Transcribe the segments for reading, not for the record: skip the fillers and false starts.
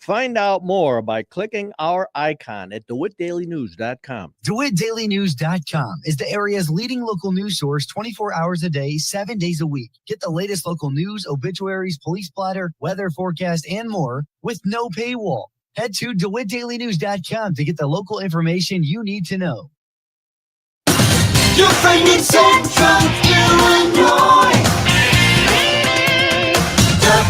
Find out more by clicking our icon at DeWittDailyNews.com. DeWittDailyNews.com is the area's leading local news source 24 hours a day, 7 days a week. Get the latest local news, obituaries, police blotter, weather forecast, and more with no paywall. Head to DeWittDailyNews.com to get the local information you need to know. Your friend in Central Illinois.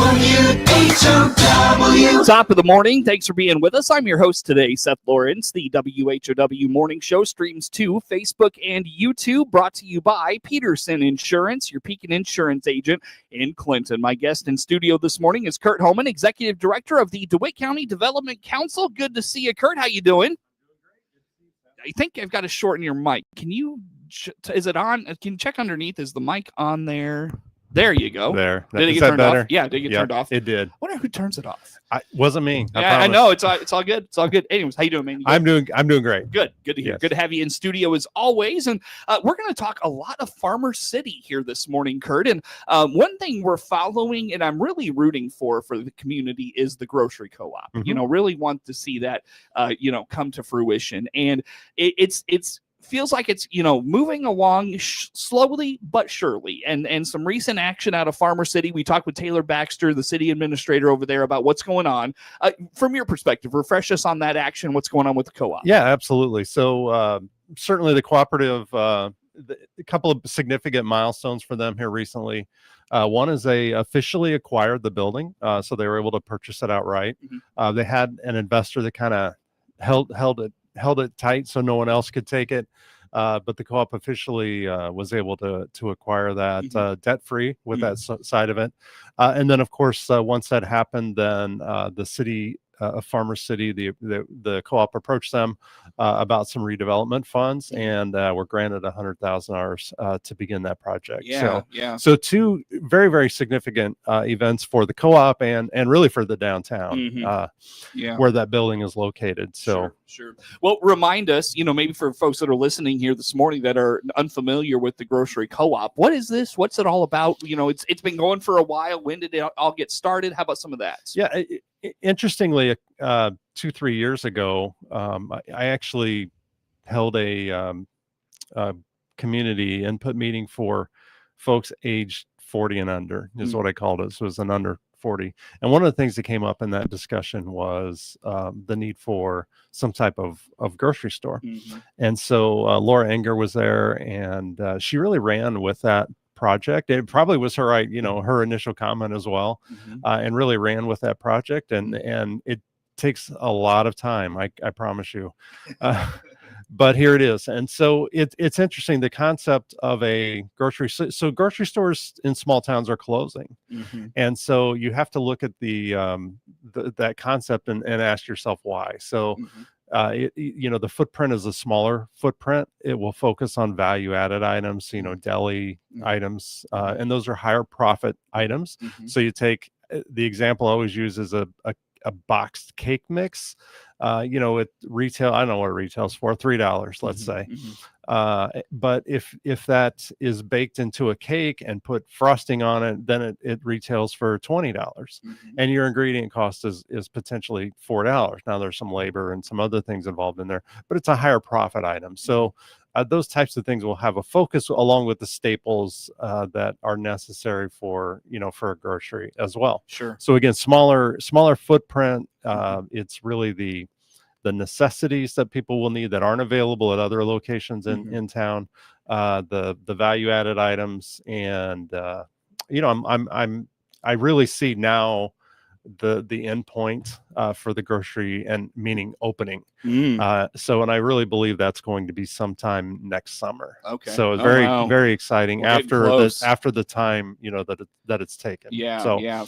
WHOW. Top of the morning. Thanks for being with us. I'm your host today, Seth Lawrence. The WHOW Morning Show streams to Facebook and YouTube, brought to you by Peterson Insurance, your Pekin Insurance agent in Clinton. My guest in studio this morning is Curt Homann, Executive Director of the DeWitt County Development Council. Good to see you, Curt. How you doing? I think I've got to shorten your mic. Can you, is it on? Can you check underneath? Is the mic on there? There you go. There. Did it get turned off? Yeah, did it get turned off? It did. I wonder who turns it off. Wasn't me. I know. It's all good. It's all good. Anyways, how you doing, man? I'm doing great. Good to hear. Yes. Good to have you in studio as always. And we're going to talk a lot of Farmer City here this morning, Curt. And one thing we're following and I'm really rooting for the community is the grocery co-op. Mm-hmm. You know, really want to see that, come to fruition. And it's feels like it's, moving along slowly but surely. And some recent action out of Farmer City. We talked with Taylor Baxter, the city administrator over there, about what's going on. From your perspective, refresh us on that action, what's going on with the co-op. Yeah, absolutely. So certainly the cooperative, a couple of significant milestones for them here recently. One is they officially acquired the building, so they were able to purchase it outright. Mm-hmm. They had an investor that kind of held it tight so no one else could take it. But the co-op officially was able to acquire that debt-free with that side of it. And then, of course, once that happened, then the city of Farmer City, the co-op approached them about some redevelopment funds, and were granted $100,000 to begin that project. So two very, very significant events for the co-op and really for the downtown where that building is located. So Sure. Well, remind us, maybe for folks that are listening here this morning that are unfamiliar with the grocery co-op, what is this? What's it all about? It's been going for a while. When did it all get started? How about some of that? Yeah. Interestingly, 2-3 years ago, I actually held a community input meeting for folks aged 40 and under, is what I called it. So it was an under 40. And one of the things that came up in that discussion was the need for some type of grocery store. Mm-hmm. And so Laura Enger was there, and she really ran with that project. It probably was her her initial comment as well, and really ran with that project. And it takes a lot of time, I promise you. But here it is. And so it's interesting, the concept of a grocery. So grocery stores in small towns are closing. Mm-hmm. And so you have to look at that concept and ask yourself why. So, the footprint is a smaller footprint. It will focus on value added items, deli items, and those are higher profit items. Mm-hmm. So you take the example I always use is a boxed cake mix. At retail, I don't know what it retails for, $3, let's say. But if that is baked into a cake and put frosting on it, then it retails for $20. And your ingredient cost is potentially $4. Now there's some labor and some other things involved in there, but it's a higher profit item. So those types of things will have a focus along with the staples that are necessary for a grocery as well. Sure. So again, smaller footprint. It's really the necessities that people will need that aren't available at other locations in town. The value added items, and I really see now the end point for the grocery, and meaning opening. And I really believe that's going to be sometime next summer. Okay. So it's very exciting after the time that it's taken.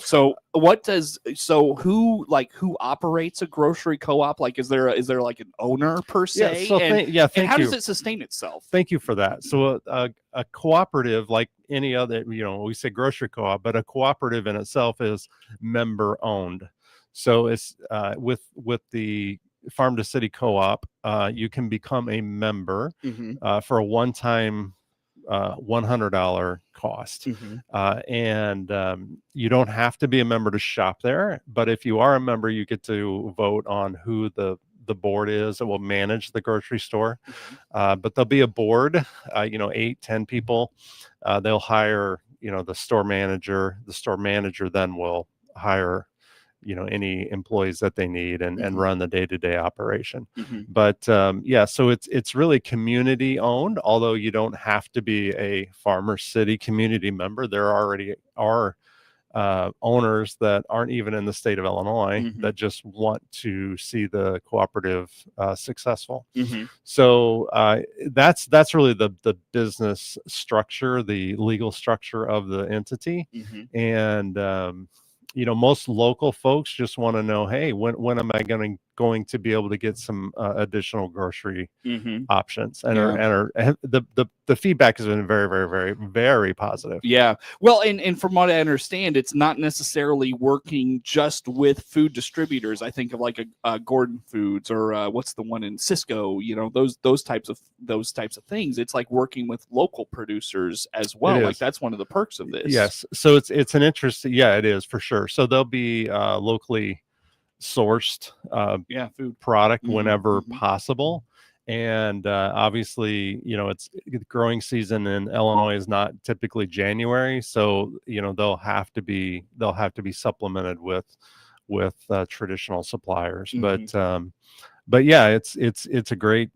So who operates a grocery co-op? Like, is there like an owner per se? And how does it sustain itself? Thank you for that. So a cooperative, like any other, we say grocery co-op, but a cooperative in itself is member owned. So it's with the Farm to City Co-op, you can become a member for a one-time $100 cost. And you don't have to be a member to shop there, but if you are a member, you get to vote on who the board is that will manage the grocery store. But there'll be a board, 8-10 people. They'll hire, the store manager. The store manager then will hire any employees that they need and run the day-to-day operation. But so it's really community owned, although you don't have to be a Farmer City community member. There already are owners that aren't even in the state of Illinois that just want to see the cooperative successful. So that's really the business structure, the legal structure of the entity. And most local folks just want to know, hey, when am I going to be able to get some additional grocery options? And the feedback has been very, very, very, very positive. Yeah. Well, and from what I understand, it's not necessarily working just with food distributors. I think of like a Gordon Foods or what's the one in Cisco, those types of things. It's like working with local producers as well. Like that's one of the perks of this. Yes. So it's an interesting, it is for sure. So there'll be locally sourced food product whenever possible. And obviously, it's growing season in Illinois is not typically January, so they'll have to be supplemented with traditional suppliers. But yeah, it's a great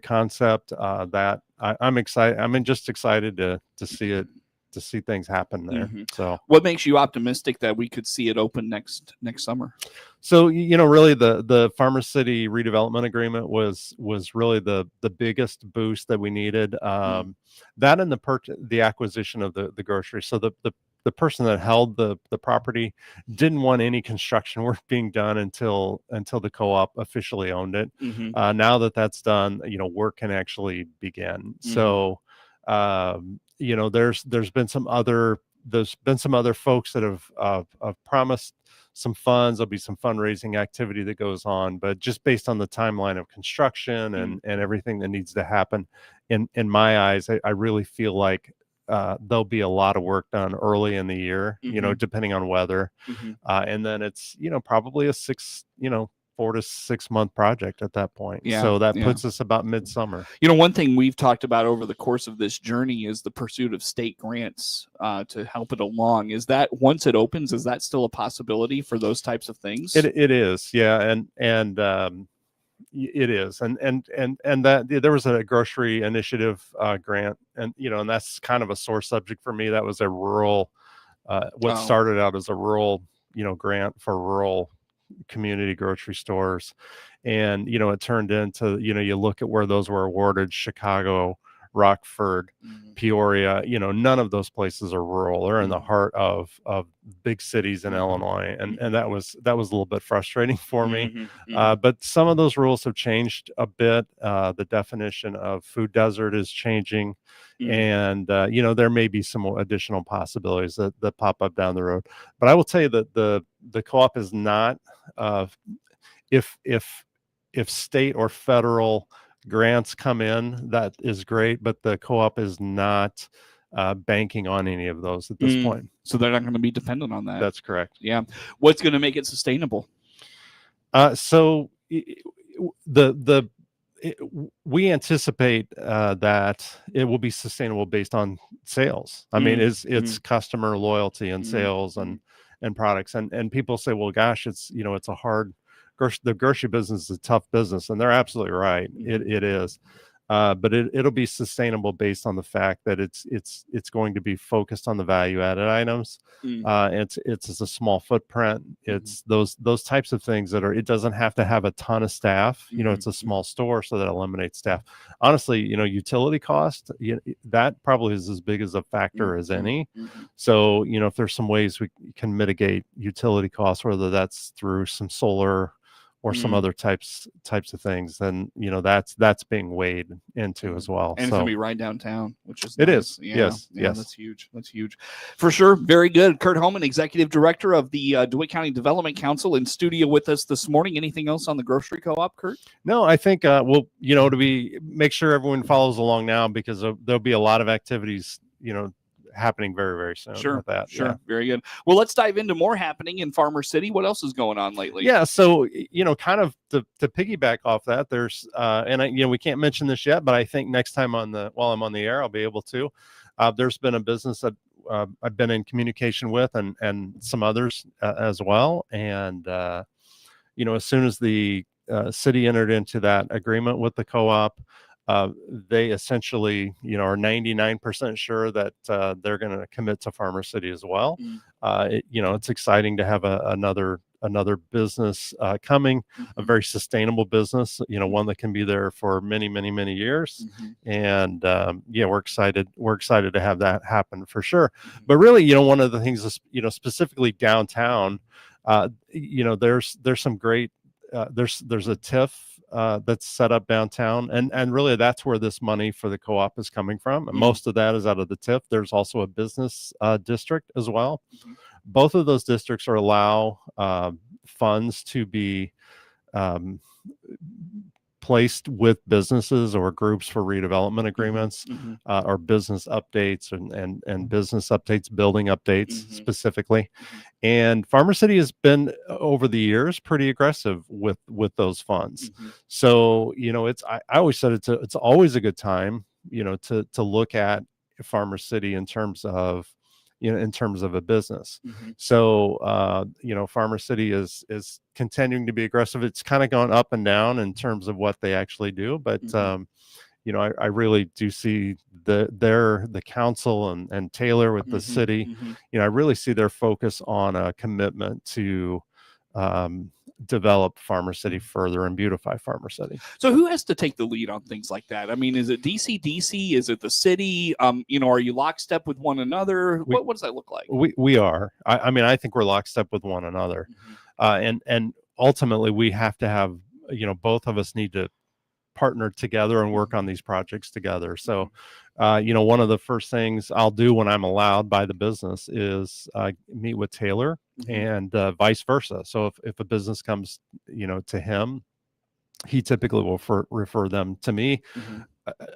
concept that I'm excited. I'm just excited to see it. To see things happen there. So what makes you optimistic that we could see it open next summer? So really the Farmer City redevelopment agreement was really the biggest boost that we needed. That and the acquisition of the grocery. So the person that held the property didn't want any construction work being done until the co-op officially owned it. Now that's done, work can actually begin. So there's been some other folks that have promised some funds. There'll be some fundraising activity that goes on, but just based on the timeline of construction and everything that needs to happen, in my eyes, I really feel like there'll be a lot of work done early in the year, depending on weather, and then it's probably a 4 to 6 month project at that point. So that puts us about midsummer. One thing we've talked about over the course of this journey is the pursuit of state grants to help it along. Is that once it opens, is that still a possibility for those types of things? It is. Yeah. And it is. And that there was a grocery initiative grant and that's kind of a sore subject for me. That was a rural, started out as a rural, grant for rural community grocery stores, and it turned into you look at where those were awarded: Chicago, Rockford, Peoria. None of those places are rural. They're in the heart of big cities in Illinois, and that was a little bit frustrating for me. But some of those rules have changed a bit. The definition of food desert is changing, and there may be some additional possibilities that pop up down the road. But I will tell you that the co-op is not if state or federal grants come in, that is great, but the co-op is not banking on any of those at this point. So they're not going to be dependent on that. That's correct. Yeah. What's going to make it sustainable? We anticipate that it will be sustainable based on sales. I mean, it's customer loyalty and sales and products. And people say, well, gosh, it's a hard. The grocery business is a tough business, and they're absolutely right. It is, but it'll be sustainable based on the fact that it's going to be focused on the value-added items. It's a small footprint. It's those types of things that it doesn't have to have a ton of staff. It's a small store, so that eliminates staff. Honestly, utility cost, that probably is as big as a factor as any. So if there's some ways we can mitigate utility costs, whether that's through some solar or some other types of things, then that's being weighed into as well. And it's gonna be right downtown, which is it nice. is. Yes. That's huge for sure. Very good. Curt Homann, Executive Director of the DeWitt County Development Council, in studio with us this morning. Anything else on the grocery co-op, Curt? No, I think make sure everyone follows along now, because there'll be a lot of activities happening very, very soon. Sure, with that. sure. Yeah. Very good. Well, let's dive into more happening in Farmer City. What else is going on lately? Yeah, so kind of to piggyback off that, there's we can't mention this yet, but I think next time while I'm on the air, I'll be able to. There's been a business that I've been in communication with, and some others as well, and as soon as the city entered into that agreement with the co-op, they essentially, are 99% sure that they're going to commit to Farmer City as well. It's exciting to have another business coming, a very sustainable business, one that can be there for many, many, many years. And we're excited to have that happen for sure. But really, one of the things is, specifically downtown, there's some great, there's a TIF that's set up downtown, and really that's where this money for the co-op is coming from, and most of that is out of the TIF. There's also a business district as well. Both of those districts allow funds to be placed with businesses or groups for redevelopment agreements, or business updates and business updates, building updates specifically. And Farmer City has been over the years pretty aggressive with those funds. So, I always said it's always a good time, to look at Farmer City in terms of a business. So, Farmer City is continuing to be aggressive. It's kind of gone up and down in terms of what they actually do, but I really do see the council and Taylor with the city. I really see their focus on a commitment to develop Farmer City further and beautify Farmer City. So who has to take the lead on things like that? I mean, is it DCDC? Is it the city? Are you lockstep with one another? What does that look like? We are. I think we're lockstep with one another. And ultimately we have to have, both of us need to partner together and work on these projects together. So, one of the first things I'll do when I'm allowed by the business is meet with Taylor and vice versa. So if a business comes, to him, he typically will refer them to me,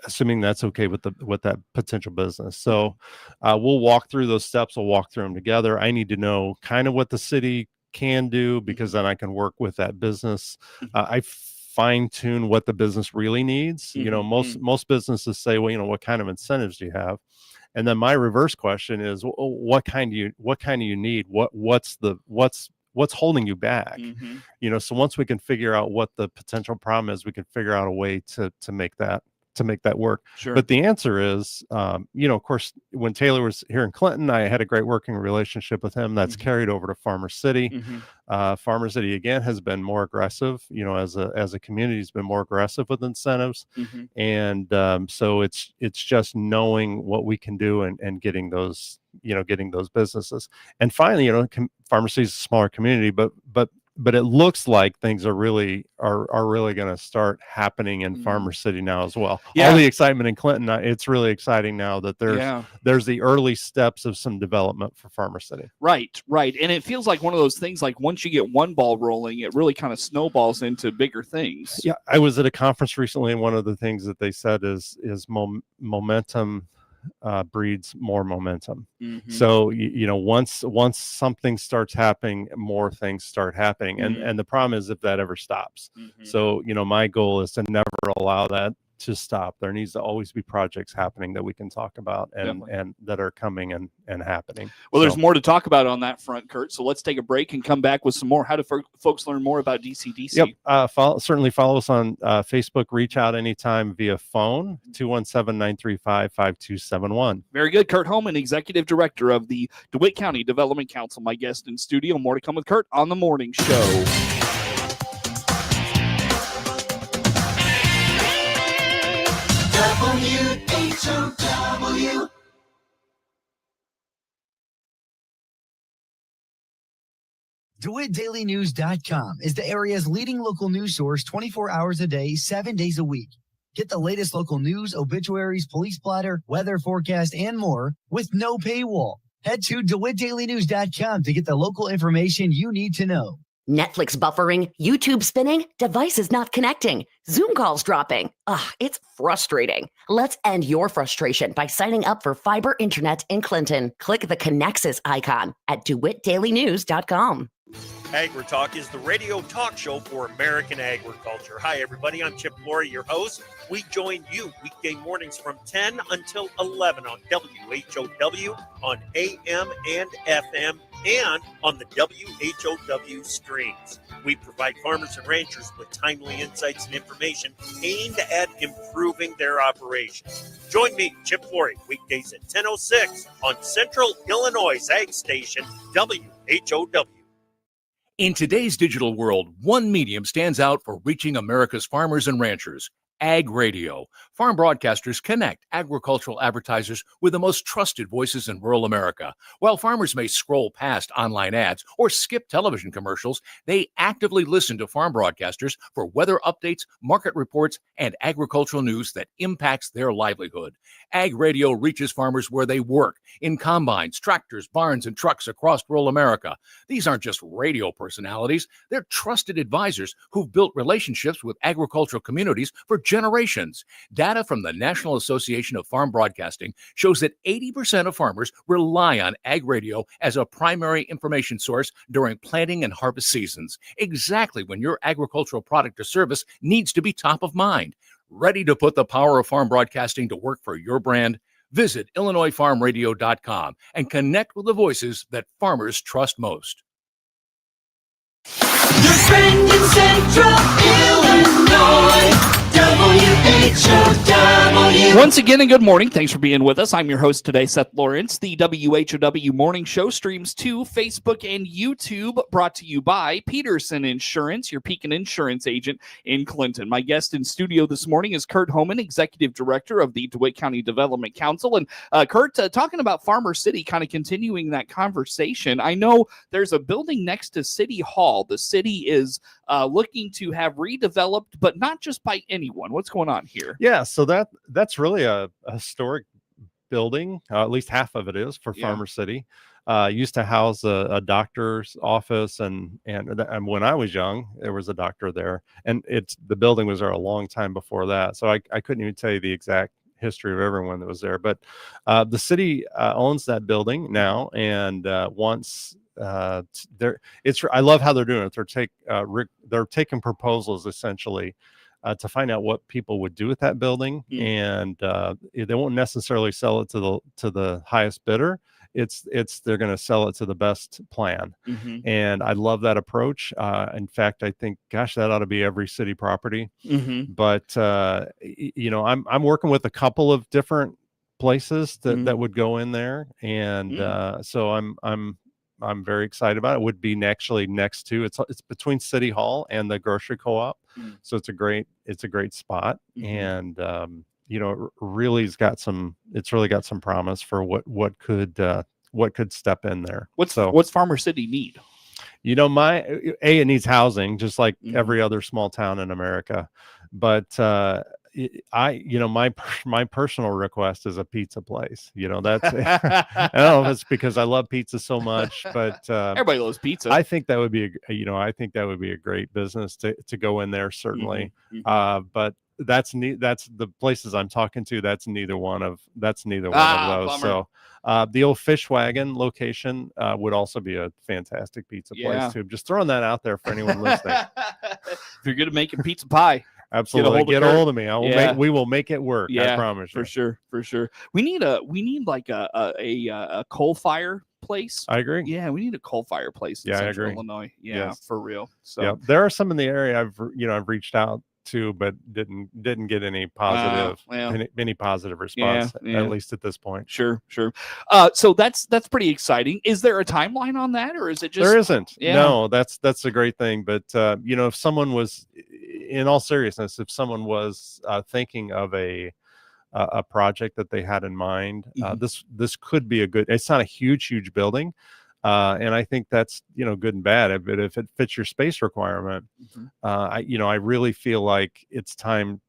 assuming that's okay with that potential business. So we'll walk through those steps. We'll walk through them together. I need to know kind of what the city can do, because then I can work with that business. I fine tune what the business really needs. Most businesses say, well, what kind of incentives do you have? And then my reverse question is, what kind do you need? What's holding you back? So once we can figure out what the potential problem is, we can figure out a way to make that work. Sure. But the answer is, of course, when Taylor was here in Clinton, I had a great working relationship with him. That's carried over to Farmer City. Farmer City again has been more aggressive, as a community has been more aggressive with incentives. And so it's just knowing what we can do and getting those businesses. And finally, Farmer City is a smaller community, but it looks like things are really going to start happening in Farmer City now as well. All the excitement in Clinton, it's really exciting now that there's the early steps of some development for Farmer City. Right. And it feels like one of those things, like once you get one ball rolling, it really kind of snowballs into bigger things. Yeah, I was at a conference recently, and one of the things that they said is momentum breeds more momentum. So once something starts happening, more things start happening, and the problem is if that ever stops. So my goal is to never allow that to stop. There needs to always be projects happening that we can talk about and that are coming and happening. Well, there's more to talk about on that front, Curt. So let's take a break and come back with some more. How do folks learn more about DCDC? Yep. Certainly follow us on Facebook. Reach out anytime via phone, 217-935-5271. Very good. Curt Homann, Executive Director of the DeWitt County Development Council, my guest in studio. More to come with Curt on the morning show. WHOW. DeWittDailyNews.com is the area's leading local news source 24 hours a day, 7 days a week. Get the latest local news, obituaries, police splatter, weather forecast, and more with no paywall. Head to DeWittDailyNews.com to get the local information you need to know. Netflix buffering, YouTube spinning, devices not connecting, Zoom calls dropping. Ugh, it's frustrating. Let's end your frustration by signing up for fiber internet in Clinton. Click the Connexus icon at DeWittDailyNews.com. AgriTalk is the radio talk show for American agriculture. Hi, everybody. I'm Chip Flory, your host. We join you weekday mornings from 10 until 11 on WHOW, on AM and FM, and on the WHOW streams. We provide farmers and ranchers with timely insights and information aimed at improving their operations. Join me, Chip Flory, weekdays at 10:06 on Central Illinois Ag Station, WHOW. In today's digital world, one medium stands out for reaching America's farmers and ranchers: Ag Radio. Farm broadcasters connect agricultural advertisers with the most trusted voices in rural America. While farmers may scroll past online ads or skip television commercials, they actively listen to farm broadcasters for weather updates, market reports, and agricultural news that impacts their livelihood. Ag Radio reaches farmers where they work, in combines, tractors, barns, and trucks across rural America. These aren't just radio personalities. They're trusted advisors who've built relationships with agricultural communities for generations. Data from the National Association of Farm Broadcasting shows that 80% of farmers rely on Ag Radio as a primary information source during planting and harvest seasons, exactly when your agricultural product or service needs to be top of mind. Ready to put the power of farm broadcasting to work for your brand? Visit IllinoisFarmRadio.com and connect with the voices that farmers trust most. Your friend in Central Illinois, WHOW. Once again, and good morning. Thanks for being with us. I'm your host today, Seth Lawrence. The WHOW Morning Show streams to Facebook and YouTube, brought to you by Peterson Insurance, your Pekin Insurance agent in Clinton. My guest in studio this morning is Curt Homann, Executive Director of the DeWitt County Development Council. And Curt, talking about Farmer City, kind of continuing that conversation, I know there's a building next to City Hall. The city is looking to have redeveloped, but not just by anyone. What's going on here? Yeah, so that's really a historic building. At least half of it is for Farmer City. Used to house a doctor's office, and when I was young, there was a doctor there, and the building was there a long time before that. So I couldn't even tell you the exact history of everyone that was there, but the city owns that building now, and wants. I love how they're doing it. They're taking proposals essentially to find out what people would do with that building, and they won't necessarily sell it to the highest bidder. They're going to sell it to the best plan, and I love that approach. In fact, I think, gosh, that ought to be every city property. But I'm working with a couple of different places that would go in there, and so I'm very excited about it. It would be actually next to it's between City Hall and the grocery co-op, so it's a great spot, and it really got some promise for what could step in there. What's Farmer City need? It needs housing, just like every other small town in America, but my personal request is a pizza place. That's I don't know if it's because I love pizza so much, but everybody loves pizza. I think that would be a great business to go in there, certainly. But that's the places I'm talking to. That's neither one of those. Bummer. So the old Fish Wagon location would also be a fantastic pizza place too. Just throwing that out there for anyone listening. If you're good at making pizza pie, absolutely, get a hold of me. We will make it work. I promise you. For sure. We need like a coal fire place. I agree. Yeah, we need a coal fire place in Central Illinois. Yeah, yes. For real. So there are some in the area I've reached out to, but didn't get any positive response, at least at this point. Sure. So that's pretty exciting. Is there a timeline on that, or is it just? There isn't. No, that's a great thing. But if someone was, in all seriousness, thinking of a project that they had in mind, this could be a good. It's not a huge building, And I think that's, good and bad. But if it fits your space requirement, I really feel like it's time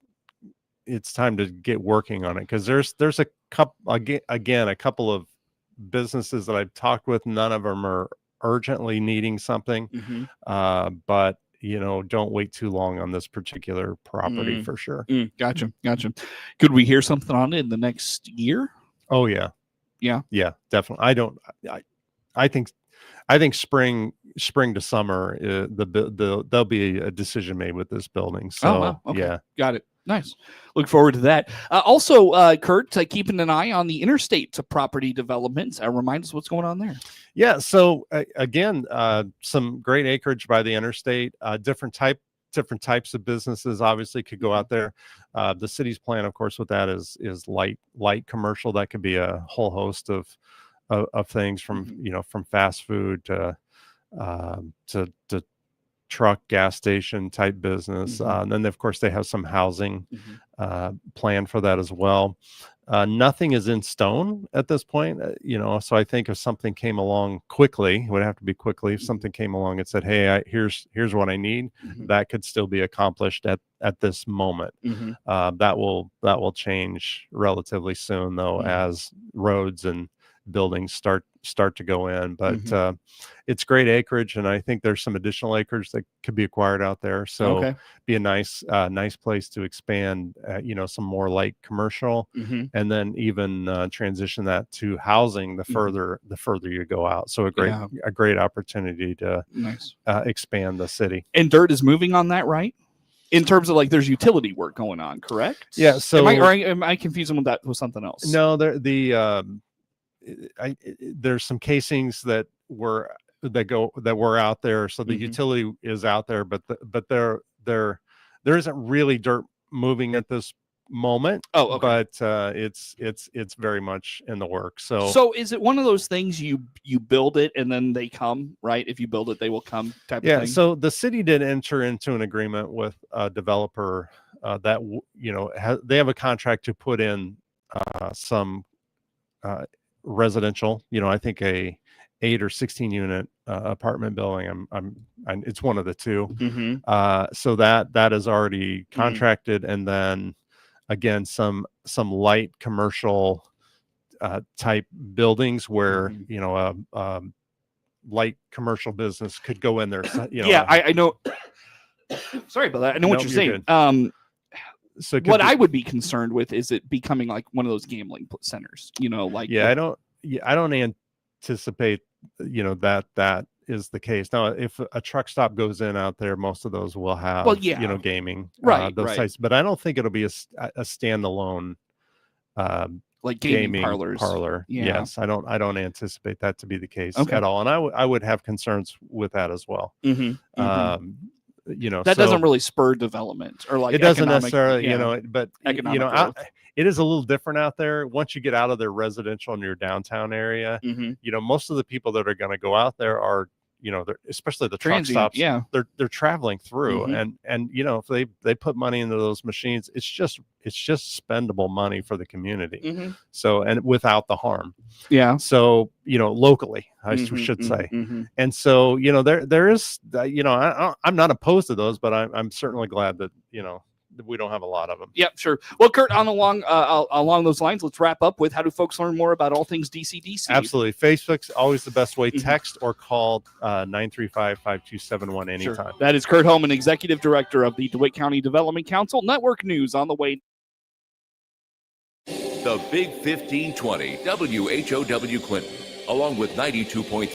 to get working on it, because there's a couple, again, a couple of businesses that I've talked with. None of them are urgently needing something, but don't wait too long on this particular property for sure. Gotcha. Could we hear something on it in the next year? Oh yeah, definitely. I think spring to summer, there'll be a decision made with this building. So Okay. Got it. Nice. Look forward to that. Also, Curt, keeping an eye on the interstate property development. Remind us what's going on there. Yeah. So again, some great acreage by the interstate. Different types of businesses obviously could go out there. The city's plan, of course, with that is light commercial. That could be a whole host of things, from from fast food to truck, gas station type business. And then of course they have some housing plan for that as well. Nothing is in stone at this point, so I think if something came along quickly, it would have to be quickly. If something came along and said, hey, here's what I need, that could still be accomplished at this moment. That will change relatively soon, though, as roads and buildings start to go in. But it's great acreage, and I think there's some additional acreage that could be acquired out there. So be a nice place to expand, some more light commercial, and then even transition that to housing the further you go out. So a great opportunity to expand the city. And dirt is moving on that, right? In terms of there's utility work going on, correct? Yeah. So am I confusing with that with something else? No, there's some casings that were out there, so the utility is out there, but there isn't really dirt moving at this moment. But it's very much in the works. So is it one of those things you build it and then they come, right? If you build it, they will come type of thing? So the city did enter into an agreement with a developer that they have a contract to put in some residential, I think a 8 or 16 unit apartment building. It's one of the two. So that is already contracted. And then again, some light commercial type buildings where, light commercial business could go in there. I know. Sorry about that. I know what you're saying. So what I would be concerned with is it becoming like one of those gambling centers, I don't anticipate, that is the case. Now, if a truck stop goes in out there, most of those will have, gaming, those sites, but I don't think it'll be a standalone, like gaming parlor. Yeah. Yes. I don't anticipate that to be the case at all. And I would have concerns with that as well. That doesn't really spur development, or it doesn't necessarily, but it is a little different out there. Once you get out of their residential in your downtown area, most of the people that are going to go out there are, especially the truck stops. They're traveling through, and if they put money into those machines, it's just spendable money for the community. So, and without the harm. So, locally, I should say. And so, there is, I'm not opposed to those, but I'm certainly glad that, we don't have a lot of them. Yep, sure. Well, Curt, along those lines, let's wrap up with how do folks learn more about all things DCDC? Absolutely. Facebook's always the best way. Text or call 935-5271 anytime. Sure. That is Curt Homann, Executive Director of the DeWitt County Development Council. Network News on the way. The Big 1520, WHOW Clinton, along with 92.3